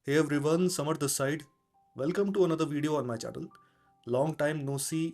Hey everyone, Samar this side. Welcome to another video on my channel. Long time no see.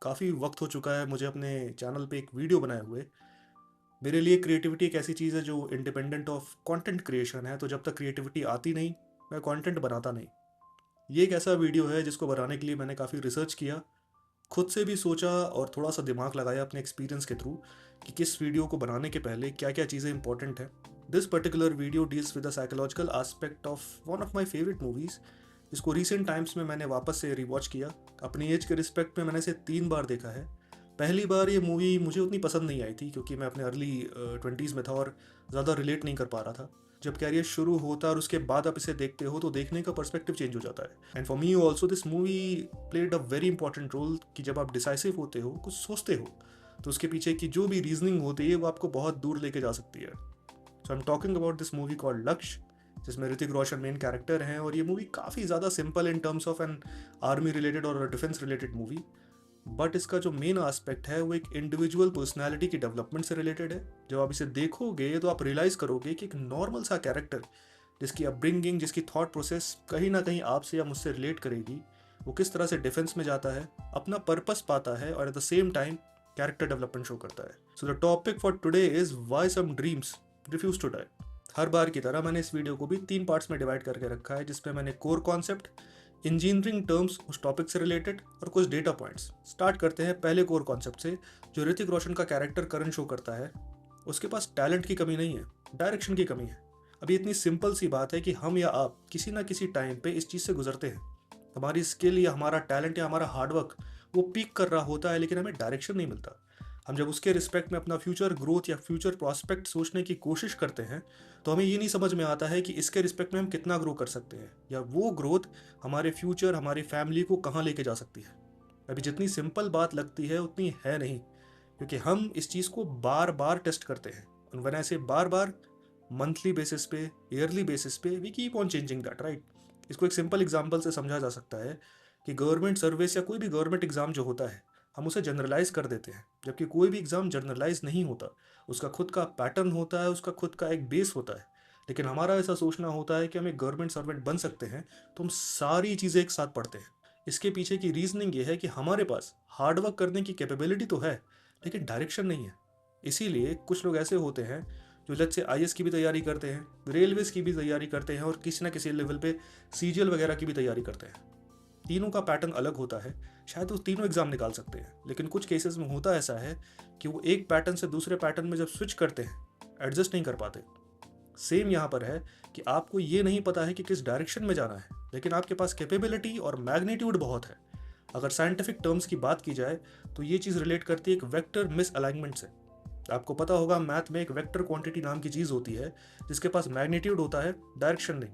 काफ़ी वक्त हो चुका है मुझे अपने चैनल पे एक वीडियो बनाए हुए। मेरे लिए क्रिएटिविटी एक ऐसी चीज़ है जो इंडिपेंडेंट ऑफ कंटेंट क्रिएशन है, तो जब तक क्रिएटिविटी आती नहीं मैं कंटेंट बनाता नहीं। ये एक ऐसा वीडियो है जिसको बनाने के लिए मैंने काफ़ी रिसर्च किया, खुद से भी सोचा और थोड़ा सा दिमाग लगाया अपने एक्सपीरियंस के थ्रू कि किस वीडियो को बनाने के पहले क्या क्या चीज़ें इंपॉर्टेंट हैं। This particular video deals with the psychological aspect of one of my favourite movies, जिसको रिसेंट टाइम्स में मैंने वापस से रिवॉच किया। अपनी एज के रिस्पेक्ट में मैंने इसे 3 बार देखा है। पहली बार ये मूवी मुझे उतनी पसंद नहीं आई थी क्योंकि मैं अपने अर्ली 20s में था और ज़्यादा रिलेट नहीं कर पा रहा था। जब कैरियर शुरू होता है और उसके बाद आप इसे देखते हो तो देखने का पर्सपेक्टिव चेंज हो जाता है। And for me also this movie played a very important role कि जब आप डिसाइसिव होते हो, कुछ सोचते हो, तो उसके पीछे की जो भी रीजनिंग होती है वो आपको बहुत दूर लेके जा सकती है। So I am talking about this movie called Lakshya, जिसमें ऋतिक रोशन मेन कैरेक्टर हैं। और ये मूवी काफ़ी ज़्यादा simple in terms of an army related और डिफेंस रिलेटेड मूवी, बट इसका जो मेन एस्पेक्ट है वो एक इंडिविजुअल पर्सनैलिटी की डेवलपमेंट से रिलेटेड है। जब आप इसे देखोगे तो आप रियलाइज़ करोगे कि एक नॉर्मल सा कैरेक्टर जिसकी अपब्रिंगिंग, जिसकी थॉट प्रोसेस कहीं ना कहीं आपसे या मुझसे रिलेट करेगी, वो किस तरह से डिफेंस में जाता है, अपना पर्पस पाता है और at the same time character development show करता है। So the topic for today is why some dreams refuse to die. हर बार की तरह मैंने इस वीडियो को भी 3 पार्ट्स में डिवाइड करके रखा है, जिसमें मैंने कोर कॉन्सेप्ट, इंजीनियरिंग टर्म्स उस टॉपिक से रिलेटेड और कुछ डेटा पॉइंट्स। स्टार्ट करते हैं पहले कोर कॉन्सेप्ट से। जो ऋतिक रोशन का कैरेक्टर करण शो करता है, उसके पास टैलेंट की कमी नहीं है, डायरेक्शन की कमी है। अभी इतनी सिंपल सी बात है कि हम या आप किसी ना किसी टाइम पे इस चीज़ से गुजरते हैं। हमारी स्किल या हमारा टैलेंट या हमारा हार्डवर्क वो पीक कर रहा होता है, लेकिन हमें डायरेक्शन नहीं मिलता। हम जब उसके रिस्पेक्ट में अपना फ्यूचर ग्रोथ या फ्यूचर प्रॉस्पेक्ट सोचने की कोशिश करते हैं, तो हमें ये नहीं समझ में आता है कि इसके रिस्पेक्ट में हम कितना ग्रो कर सकते हैं या वो ग्रोथ हमारे फ्यूचर, हमारी फैमिली को कहाँ लेके जा सकती है। अभी जितनी सिंपल बात लगती है उतनी है नहीं, क्योंकि हम इस चीज़ को बार बार टेस्ट करते हैं। और वैसे ऐसे बार बार मंथली बेसिस पे, ईयरली बेसिस पे we keep on changing that, right. इसको एक सिंपल एग्जांपल से समझा जा सकता है कि गवर्नमेंट सर्विस या कोई भी गवर्नमेंट एग्ज़ाम जो होता है, हम उसे जनरलाइज कर देते हैं, जबकि कोई भी एग्ज़ाम जनरलाइज नहीं होता। उसका खुद का पैटर्न होता है, उसका खुद का एक बेस होता है। लेकिन हमारा ऐसा सोचना होता है कि हम एक गवर्नमेंट सर्वेंट बन सकते हैं तो हम सारी चीज़ें एक साथ पढ़ते हैं। इसके पीछे की रीजनिंग ये है कि हमारे पास हार्डवर्क करने की कैपेबिलिटी तो है, लेकिन डायरेक्शन नहीं है। इसीलिए कुछ लोग ऐसे होते हैं जो लेट्स से आईएएस की भी तैयारी करते हैं, रेलवेज की भी तैयारी करते हैं और किसी ना किसी लेवल पे सीजीएल वगैरह की भी तैयारी करते हैं। तीनों का पैटर्न अलग होता है, शायद वो तीनों एग्जाम निकाल सकते हैं, लेकिन कुछ केसेस में होता ऐसा है कि वो एक पैटर्न से दूसरे पैटर्न में जब स्विच करते हैं एडजस्ट नहीं कर पाते। सेम यहाँ पर है कि आपको ये नहीं पता है कि किस डायरेक्शन में जाना है, लेकिन आपके पास कैपेबिलिटी और मैग्नीट्यूड बहुत है। अगर साइंटिफिक टर्म्स की बात की जाए तो ये चीज़ रिलेट करती है एक वेक्टर मिस अलाइनमेंट से। आपको पता होगा मैथ में एक वेक्टर क्वांटिटी नाम की चीज़ होती है जिसके पास मैग्नीट्यूड होता है, डायरेक्शन नहीं।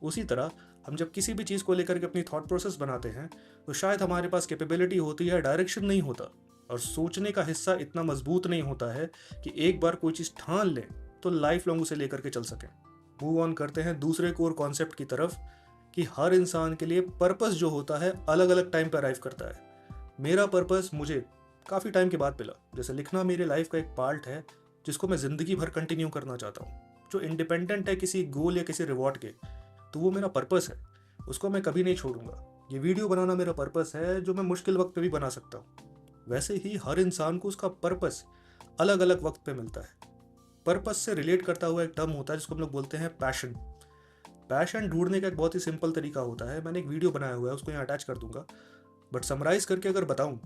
उसी तरह हम जब किसी भी चीज़ को लेकर के अपनी थॉट प्रोसेस बनाते हैं तो शायद हमारे पास कैपेबिलिटी होती है, डायरेक्शन नहीं होता, और सोचने का हिस्सा इतना मजबूत नहीं होता है कि एक बार कोई चीज़ ठान लें तो लाइफ लॉन्ग उसे लेकर के चल सकें। मूव ऑन करते हैं दूसरे कोर कॉन्सेप्ट की तरफ कि हर इंसान के लिए पर्पस जो होता है अलग अलग टाइम पर अराइव करता है। मेरा पर्पस मुझे काफ़ी टाइम के बाद मिला। जैसे लिखना मेरे लाइफ का एक पार्ट है जिसको मैं ज़िंदगी भर कंटिन्यू करना चाहता हूँ, जो इंडिपेंडेंट है किसी गोल या किसी रिवॉर्ड के। तो वो मेरा पर्पस है, उसको मैं कभी नहीं छोड़ूंगा। ये वीडियो बनाना मेरा पर्पस है जो मैं मुश्किल वक्त पे भी बना सकता हूँ। वैसे ही हर इंसान को उसका पर्पस अलग अलग वक्त पे मिलता है। पर्पस से रिलेट करता हुआ एक टर्म होता है जिसको हम लोग बोलते हैं पैशन। पैशन ढूंढने का एक बहुत ही सिंपल तरीका होता है, मैंने एक वीडियो बनाया हुआ है, उसको यहाँ अटैच कर दूंगा। बट समराइज करके अगर बताऊं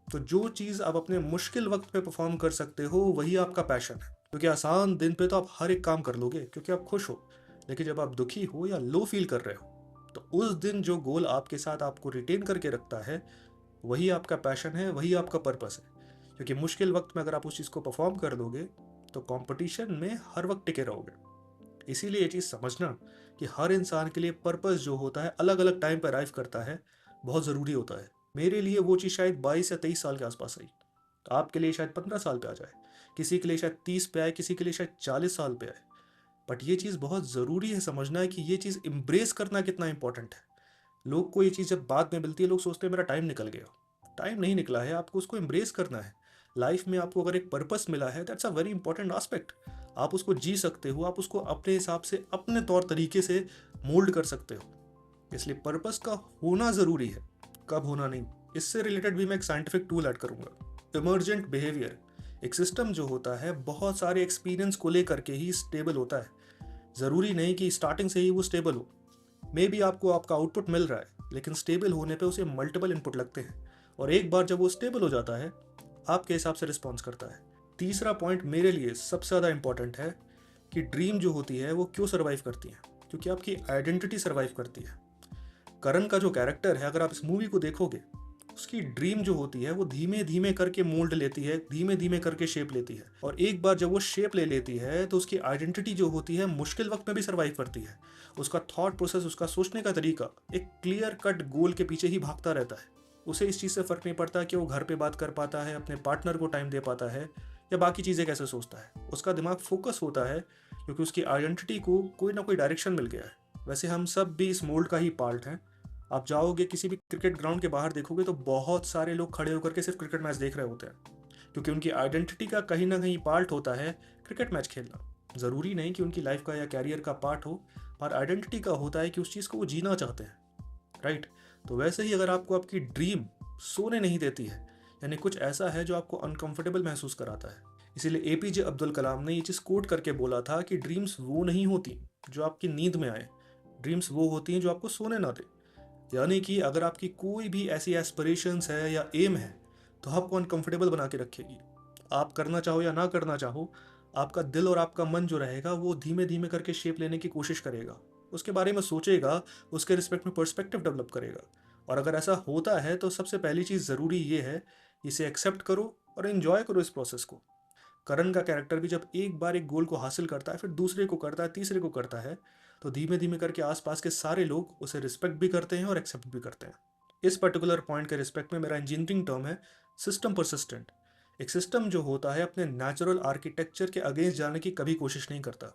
तो जो चीज़ आप अपने मुश्किल वक्त पे परफॉर्म कर सकते हो वही आपका पैशन है। क्योंकि आसान दिन पे तो आप हर एक काम कर लोगे क्योंकि आप खुश हो, लेकिन जब आप दुखी हो या लो फील कर रहे हो तो उस दिन जो गोल आपके साथ आपको रिटेन करके रखता है वही आपका पैशन है, वही आपका पर्पस है। क्योंकि मुश्किल वक्त में अगर आप उस चीज़ को परफॉर्म कर दोगे तो कंपटीशन में हर वक्त टिके रहोगे। इसीलिए ये चीज़ समझना कि हर इंसान के लिए पर्पस जो होता है अलग अलग टाइम पर अराइव करता है, बहुत ज़रूरी होता है। मेरे लिए वो चीज़ शायद 22 या 23 साल के आसपास आई, आपके लिए शायद 15 साल पे आ जाए, किसी के लिए शायद 30 पे आए, किसी के लिए शायद 40 साल पे आए। बट ये चीज़ बहुत ज़रूरी है समझना है कि ये चीज़ एम्ब्रेस करना कितना इंपॉर्टेंट है। लोग को ये चीज़ जब बाद में मिलती है, लोग सोचते हैं मेरा टाइम निकल गया। टाइम नहीं निकला है, आपको उसको एम्ब्रेस करना है। लाइफ में आपको अगर एक पर्पस मिला है, that's a very important aspect. आप उसको जी सकते हो, आप उसको अपने हिसाब से, अपने तौर तरीके से मोल्ड कर सकते हो। इसलिए पर्पस का होना ज़रूरी है, कब होना नहीं। इससे रिलेटेड भी मैं एक साइंटिफिक टूल ऐड करूँगा, इमर्जेंट बिहेवियर। एक सिस्टम जो होता है बहुत सारे एक्सपीरियंस को लेकर के ही स्टेबल होता है। ज़रूरी नहीं कि स्टार्टिंग से ही वो स्टेबल हो। मे बी आपको आपका आउटपुट मिल रहा है, लेकिन स्टेबल होने पे उसे मल्टीपल इनपुट लगते हैं, और एक बार जब वो स्टेबल हो जाता है आपके हिसाब से रिस्पॉन्स करता है। तीसरा पॉइंट मेरे लिए सबसे ज़्यादा इंपॉर्टेंट है कि ड्रीम जो होती है वो क्यों सर्वाइव करती है, क्योंकि आपकी आइडेंटिटी सर्वाइव करती है। करण का जो कैरेक्टर है, अगर आप इस मूवी को देखोगे, उसकी ड्रीम जो होती है वो धीमे धीमे करके मोल्ड लेती है, धीमे धीमे करके शेप लेती है, और एक बार जब वो शेप ले लेती है तो उसकी आइडेंटिटी जो होती है मुश्किल वक्त में भी सर्वाइव करती है। उसका थॉट प्रोसेस, उसका सोचने का तरीका एक क्लियर कट गोल के पीछे ही भागता रहता है। उसे इस चीज़ से फ़र्क नहीं पड़ता कि वो घर पे बात कर पाता है, अपने पार्टनर को टाइम दे पाता है, या बाकी चीज़ें कैसे सोचता है। उसका दिमाग फोकस होता है क्योंकि उसकी आइडेंटिटी को कोई ना कोई डायरेक्शन मिल गया है। वैसे हम सब भी इस मोल्ड का ही पार्ट हैं। आप जाओगे किसी भी क्रिकेट ग्राउंड के बाहर देखोगे तो बहुत सारे लोग खड़े होकर के सिर्फ क्रिकेट मैच देख रहे होते हैं, क्योंकि उनकी आइडेंटिटी का कहीं ना कहीं पार्ट होता है क्रिकेट मैच खेलना। ज़रूरी नहीं कि उनकी लाइफ का या कैरियर का पार्ट हो, पर आइडेंटिटी का होता है कि उस चीज़ को वो जीना चाहते हैं, राइट। तो वैसे ही अगर आपको आपकी ड्रीम सोने नहीं देती है, यानी कुछ ऐसा है जो आपको अनकंफर्टेबल महसूस कराता है। इसीलिए एपीजे अब्दुल कलाम ने ये चीज़ कोट करके बोला था कि ड्रीम्स वो नहीं होती जो आपकी नींद में आए, ड्रीम्स वो होती हैं जो आपको सोने ना दे। यानी कि अगर आपकी कोई भी ऐसी एस्पिरेशंस है या एम है तो आपको अनकंफर्टेबल बना के रखेगी। आप करना चाहो या ना करना चाहो, आपका दिल और आपका मन जो रहेगा वो धीमे धीमे करके शेप लेने की कोशिश करेगा, उसके बारे में सोचेगा, उसके रिस्पेक्ट में पर्सपेक्टिव डेवलप करेगा। और अगर ऐसा होता है तो सबसे पहली चीज़ ज़रूरी ये है, इसे एक्सेप्ट करो और इन्जॉय करो इस प्रोसेस को। करण का कैरेक्टर भी जब एक बार एक गोल को हासिल करता है, फिर दूसरे को करता है, तीसरे को करता है, तो धीमे धीमे करके आसपास के सारे लोग उसे रिस्पेक्ट भी करते हैं और एक्सेप्ट भी करते हैं। इस पर्टिकुलर पॉइंट के रिस्पेक्ट में मेरा इंजीनियरिंग टर्म है सिस्टम परसिस्टेंट। एक सिस्टम जो होता है अपने नेचुरल आर्किटेक्चर के अगेंस्ट जाने की कभी कोशिश नहीं करता।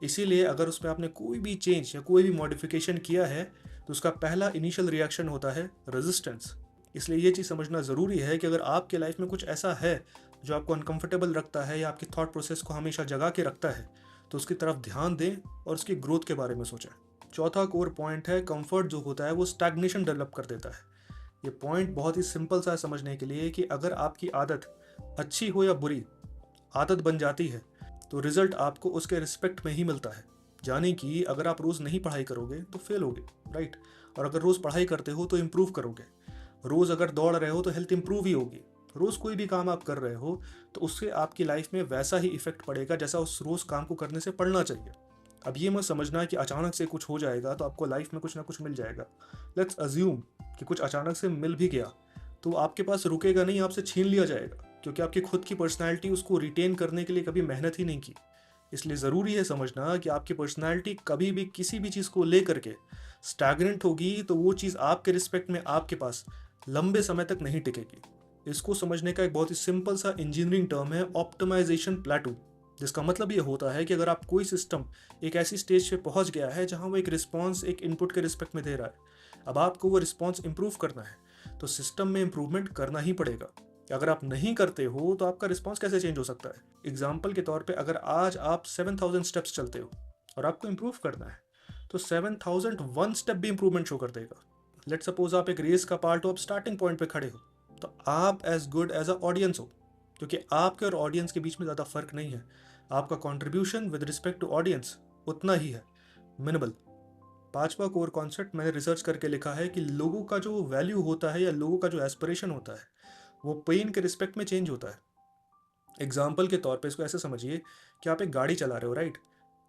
इसीलिए अगर उसमें आपने कोई भी चेंज या कोई भी मॉडिफिकेशन किया है तो उसका पहला इनिशियल रिएक्शन होता है रेजिस्टेंस। इसलिए ये चीज़ समझना ज़रूरी है कि अगर आपके लाइफ में कुछ ऐसा है जो आपको अनकंफर्टेबल रखता है या आपकी थॉट प्रोसेस को हमेशा जगा के रखता है, तो उसकी तरफ ध्यान दें और उसकी ग्रोथ के बारे में सोचें। चौथा कोर पॉइंट है कंफर्ट जो होता है वो स्टैग्नेशन डेवलप कर देता है। ये पॉइंट बहुत ही सिंपल सा है समझने के लिए कि अगर आपकी आदत अच्छी हो या बुरी, आदत बन जाती है तो रिजल्ट आपको उसके रिस्पेक्ट में ही मिलता है। यानी कि अगर आप रोज़ नहीं पढ़ाई करोगे तो फेल होगे, राइट। और अगर रोज़ पढ़ाई करते हो तो इम्प्रूव करोगे। रोज़ अगर दौड़ रहे हो तो हेल्थ इंप्रूव ही होगी। रोज़ कोई भी काम आप कर रहे हो तो उससे आपकी लाइफ में वैसा ही इफेक्ट पड़ेगा जैसा उस रोज़ काम को करने से पड़ना चाहिए। अब ये मत समझना कि अचानक से कुछ हो जाएगा तो आपको लाइफ में कुछ ना कुछ मिल जाएगा। लेट्स अज्यूम कि कुछ अचानक से मिल भी गया, तो आपके पास रुकेगा नहीं, आपसे छीन लिया जाएगा, क्योंकि आपकी खुद की पर्सनैलिटी उसको रिटेन करने के लिए कभी मेहनत ही नहीं की। इसलिए ज़रूरी है समझना कि आपकी पर्सनैलिटी कभी भी किसी भी चीज़ को लेकर के स्टैग्नेंट होगी तो वो चीज़ आपके रिस्पेक्ट में आपके पास लंबे समय तक नहीं टिकेगी। इसको समझने का एक बहुत ही सिंपल सा इंजीनियरिंग टर्म है ऑप्टिमाइजेशन प्लेटू, जिसका मतलब ये होता है कि अगर आप कोई सिस्टम एक ऐसी स्टेज पे पहुंच गया है जहां वो एक रिस्पॉन्स एक इनपुट के रिस्पेक्ट में दे रहा है, अब आपको वो रिस्पॉन्स इंप्रूव करना है तो सिस्टम में इंप्रूवमेंट करना ही पड़ेगा। अगर आप नहीं करते हो तो आपका रिस्पॉन्स कैसे चेंज हो सकता है। एग्जाम्पल के तौर पे अगर आज आप 7000 स्टेप्स चलते हो और आपको इंप्रूव करना है तो 7001 स्टेप भी इंप्रूवमेंट शो कर देगा। लेट सपोज आप एक रेस का पार्ट हो, आप स्टार्टिंग पॉइंट पे खड़े हो, तो आप as good as a audience हो, क्योंकि आपके और ऑडियंस के बीच में ज़्यादा फर्क नहीं है। आपका contribution with respect to audience उतना ही है, मिनिमल। पांचवा कोर कॉन्सेप्ट मैंने रिसर्च करके लिखा है कि लोगों का जो वैल्यू होता है या लोगों का जो एस्पिरेशन होता है वो पेन के रिस्पेक्ट में चेंज होता है। एग्जाम्पल के तौर पे इसको ऐसे समझिए कि आप एक गाड़ी चला रहे हो, राइट।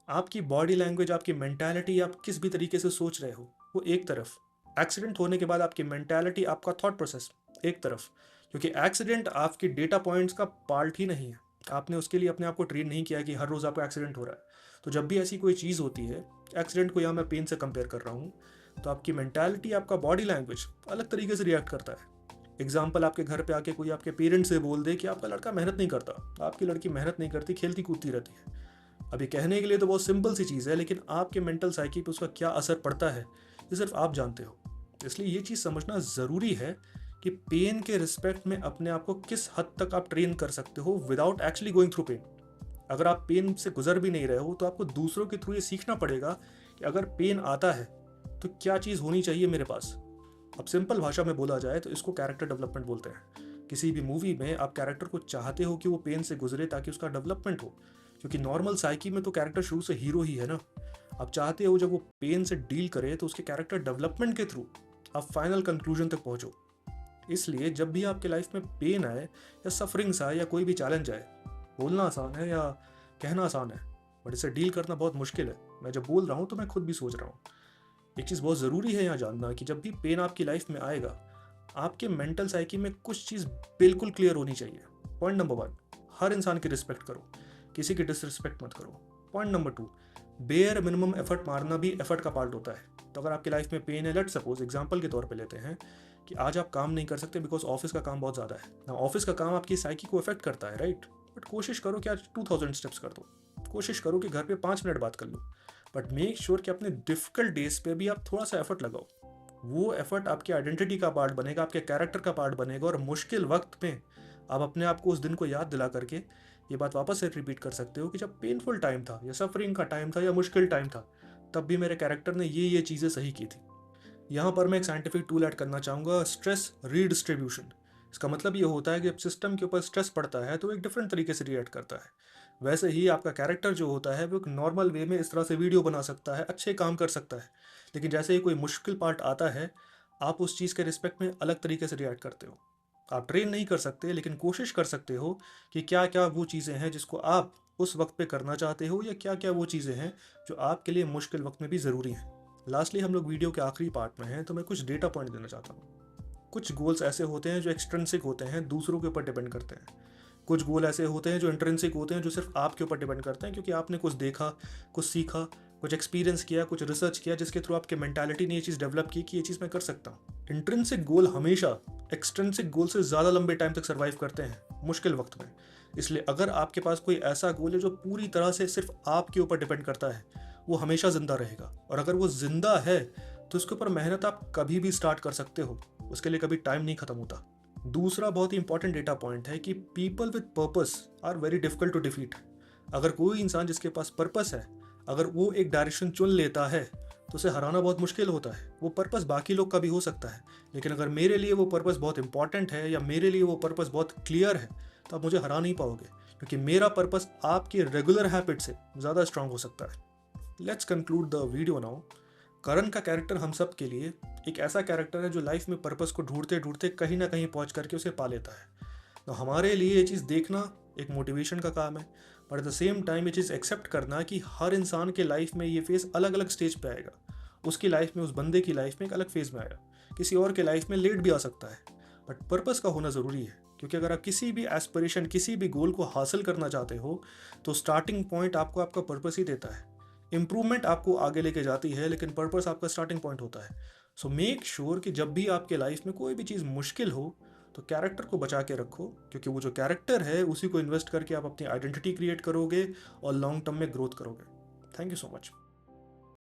आपकी बॉडी लैंग्वेज, आपकी मेंटालिटी, आप किस भी तरीके से सोच रहे हो वो एक तरफ, एक्सीडेंट होने के बाद आपकी मेंटालिटी, आपका थॉट प्रोसेस एक तरफ, क्योंकि एक्सीडेंट आपकी डेटा पॉइंट्स का पार्ट ही नहीं है। आपने उसके लिए अपने आप को ट्रेन नहीं किया कि हर रोज़ आपको एक्सीडेंट हो रहा है। तो जब भी ऐसी कोई चीज़ होती है, एक्सीडेंट को यहाँ मैं पेन से कंपेयर कर रहा हूँ, तो आपकी मेंटालिटी, आपका बॉडी लैंग्वेज अलग तरीके से रिएक्ट करता है। एग्जाम्पल, आपके घर पे आके कोई आपके पेरेंट्स से बोल दे कि आपका लड़का मेहनत नहीं करता, आपकी लड़की मेहनत नहीं करती, खेलती कूदती रहती है। अभी कहने के लिए तो बहुत सिंपल सी चीज़ है, लेकिन आपके मेंटल साइकी पे उसका क्या असर पड़ता है ये सिर्फ आप जानते हो। इसलिए ये चीज़ समझना ज़रूरी है कि पेन के रिस्पेक्ट में अपने आप को किस हद तक आप ट्रेन कर सकते हो without actually going through pain. अगर आप पेन से गुजर भी नहीं रहे हो तो आपको दूसरों के थ्रू ये सीखना पड़ेगा कि अगर पेन आता है तो क्या चीज़ होनी चाहिए मेरे पास। अब सिंपल भाषा में बोला जाए तो इसको कैरेक्टर डेवलपमेंट बोलते हैं। किसी भी मूवी में आप कैरेक्टर को चाहते हो कि वो पेन से गुजरे ताकि उसका डेवलपमेंट हो, क्योंकि नॉर्मल साइकी में तो कैरेक्टर शुरू से हीरो ही है ना। आप चाहते हो जब वो पेन से डील करे तो उसके कैरेक्टर डेवलपमेंट के थ्रू आप फाइनल कंक्लूजन तक पहुंचो। इसलिए जब भी आपके लाइफ में पेन आए या सफरिंग्स आए या कोई भी चैलेंज आए, बोलना आसान है या कहना आसान है, बट इसे डील करना बहुत मुश्किल है। मैं जब बोल रहा हूँ तो मैं खुद भी सोच रहा हूँ। एक चीज़ बहुत ज़रूरी है यहाँ जानना कि जब भी पेन आपकी लाइफ में आएगा, आपके मेंटल साइकी में कुछ चीज़ बिल्कुल क्लियर होनी चाहिए। पॉइंट नंबर 1, हर इंसान की रिस्पेक्ट करो, किसी की डिसरिस्पेक्ट मत करो। Point number 2, bare minimum effort मारना भी एफर्ट का पार्ट होता है। तो अगर आपकी लाइफ में पेन है, लेट सपोज एग्जांपल के तौर पे लेते हैं कि आज आप काम नहीं कर सकते बिकॉज ऑफिस का काम बहुत ज़्यादा है ना। ऑफिस का काम आपकी साइकी को इफेक्ट करता है, राइट। बट कोशिश करो कि आज 2000 स्टेप्स कर दो, कोशिश करो कि घर पे 5 मिनट बात कर लो, बट मेक श्योर कि अपने डिफिकल्ट डेज पे भी आप थोड़ा सा एफर्ट लगाओ। वो एफर्ट आपकी आइडेंटिटी का पार्ट बनेगा, आपके कैरेक्टर का पार्ट बनेगा, और मुश्किल वक्त में आप अपने आप को उस दिन को याद दिला करके ये बात वापस से रिपीट कर सकते हो कि जब पेनफुल टाइम था या सफरिंग का टाइम था या मुश्किल टाइम था, तब भी मेरे कैरेक्टर ने ये चीज़ें सही की थी। यहाँ पर मैं एक साइंटिफिक टूल ऐड करना चाहूँगा, स्ट्रेस रीडिस्ट्रीब्यूशन। इसका मतलब ये होता है कि जब सिस्टम के ऊपर स्ट्रेस पड़ता है तो एक डिफरेंट तरीके से रिएक्ट करता है। वैसे ही आपका कैरेक्टर जो होता है वो एक नॉर्मल वे में इस तरह से वीडियो बना सकता है, अच्छे काम कर सकता है, लेकिन जैसे ही कोई मुश्किल पार्ट आता है, आप उस चीज़ के रिस्पेक्ट में अलग तरीके से रिएक्ट करते हो। आप ट्रेन नहीं कर सकते, लेकिन कोशिश कर सकते हो कि क्या क्या वो चीज़ें हैं जिसको आप उस वक्त पे करना चाहते हो, या क्या क्या वो चीज़ें हैं जो आपके लिए मुश्किल वक्त में भी ज़रूरी हैं। लास्टली हम लोग वीडियो के आखिरी पार्ट में हैं, तो मैं कुछ डेटा पॉइंट देना चाहता हूँ। कुछ गोल्स ऐसे होते हैं जो एक्सट्रिंसिक होते हैं, दूसरों के ऊपर डिपेंड करते हैं। कुछ गोल ऐसे होते हैं जो इंट्रिंसिक होते हैं, जो सिर्फ आपके ऊपर डिपेंड करते हैं, क्योंकि आपने कुछ देखा, कुछ सीखा, कुछ एक्सपीरियंस किया, कुछ रिसर्च किया, जिसके थ्रू आपके मेंटालिटी ने ये चीज़ डेवलप की कि ये चीज़ मैं कर सकता हूँ। इंट्रिंसिक गोल हमेशा एक्सट्रिंसिक गोल से ज़्यादा लंबे टाइम तक सर्वाइव करते हैं मुश्किल वक्त में। इसलिए अगर आपके पास कोई ऐसा गोल है जो पूरी तरह से सिर्फ आपके ऊपर डिपेंड करता है, वो हमेशा जिंदा रहेगा। और अगर वो जिंदा है तो उसके ऊपर मेहनत आप कभी भी स्टार्ट कर सकते हो, उसके लिए कभी टाइम नहीं खत्म होता। दूसरा बहुत ही इंपॉर्टेंट डेटा पॉइंट है कि people with purpose are very difficult to defeat. अगर कोई इंसान जिसके पास पर्पस है, अगर वो एक डायरेक्शन चुन लेता है तो उसे हराना बहुत मुश्किल होता है। वो पर्पस बाकी लोग का भी हो सकता है, लेकिन अगर मेरे लिए वो पर्पस बहुत इंपॉर्टेंट है या मेरे लिए वो पर्पस बहुत क्लियर है, तो आप मुझे हरा नहीं पाओगे, क्योंकि मेरा पर्पस आपकी रेगुलर हैबिट से ज़्यादा स्ट्रांग हो सकता है। Let's conclude the video now. Karan का कैरेक्टर हम सब के लिए एक ऐसा कैरेक्टर है जो लाइफ में पर्पस को ढूंढते ढूंढते कहीं ना कहीं पहुंच करके उसे पा लेता है। तो हमारे लिए ये चीज़ देखना एक मोटिवेशन का काम है, but at the same time ये चीज़ एक्सेप्ट करना कि हर इंसान के लाइफ में ये फेज़ अलग अलग स्टेज पे आएगा। उसकी लाइफ में, उस बंदे की लाइफ में एक अलग फेज़ में आएगा, किसी और के लाइफ में लेट भी आ सकता है, बट पर्पस का होना ज़रूरी है। क्योंकि अगर आप किसी भी एस्पिरेशन, किसी भी गोल को हासिल करना चाहते हो, तो स्टार्टिंग पॉइंट आपको आपका पर्पस ही देता है। इम्प्रूवमेंट आपको आगे लेके जाती है, लेकिन पर्पस आपका स्टार्टिंग पॉइंट होता है। सो मेक श्योर कि जब भी आपके लाइफ में कोई भी चीज़ मुश्किल हो, तो कैरेक्टर को बचा के रखो, क्योंकि वो जो कैरेक्टर है उसी को इन्वेस्ट करके आप अपनी आइडेंटिटी क्रिएट करोगे और लॉन्ग टर्म में ग्रोथ करोगे। Thank you so much.